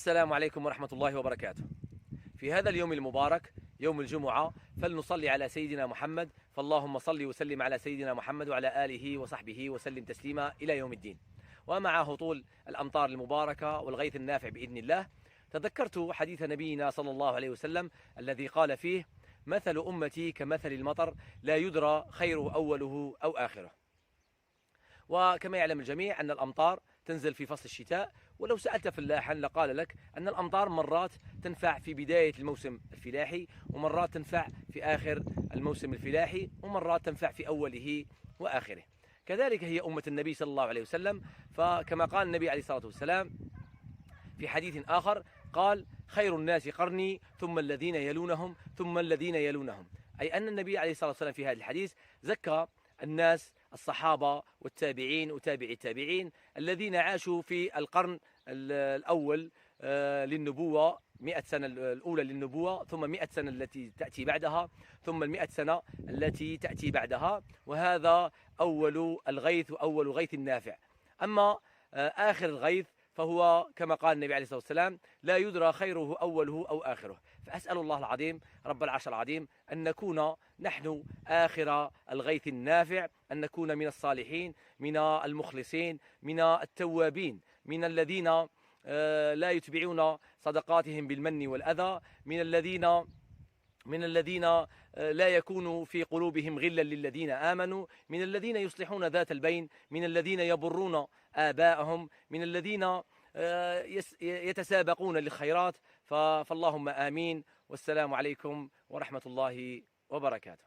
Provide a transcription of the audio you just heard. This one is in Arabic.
السلام عليكم ورحمة الله وبركاته. في هذا اليوم المبارك يوم الجمعة فلنصلي على سيدنا محمد، فاللهم صل وسلم على سيدنا محمد وعلى آله وصحبه وسلم تسليما إلى يوم الدين. ومعه طول الأمطار المباركة والغيث النافع بإذن الله. تذكرت حديث نبينا صلى الله عليه وسلم الذي قال فيه: مثل أمتي كمثل المطر لا يدرى خيره أوله أو آخره. وكما يعلم الجميع أن الأمطار تنزل في فصل الشتاء، ولو سألت فلاحا لقال لك أن الأمطار مرات تنفع في بداية الموسم الفلاحي، ومرات تنفع في آخر الموسم الفلاحي، ومرات تنفع في أوله وآخره. كذلك هي أمة النبي صلى الله عليه وسلم، فكما قال النبي عليه الصلاة والسلام في حديث آخر قال: خير الناس قرني ثم الذين يلونهم ثم الذين يلونهم. أي أن النبي عليه الصلاة والسلام في هذا الحديث زكى الناس الصحابة والتابعين وتابع التابعين الذين عاشوا في القرن الأول للنبوة، 100 سنة الأولى للنبوة، ثم 100 سنة التي تأتي بعدها، ثم 100 سنة التي تأتي بعدها، وهذا أول الغيث وأول غيث النافع. أما آخر الغيث فهو كما قال النبي عليه الصلاة والسلام: لا يدرى خيره أوله أو آخره. فأسأل الله العظيم رب العرش العظيم أن نكون نحن آخر الغيث النافع، أن نكون من الصالحين، من المخلصين، من التوابين، من الذين لا يتبعون صدقاتهم بالمن والأذى، من الذين لا يكون في قلوبهم غلا للذين آمنوا، من الذين يصلحون ذات البين، من الذين يبرون آباءهم، من الذين يتسابقون للخيرات. فاللهم آمين، والسلام عليكم ورحمة الله وبركاته.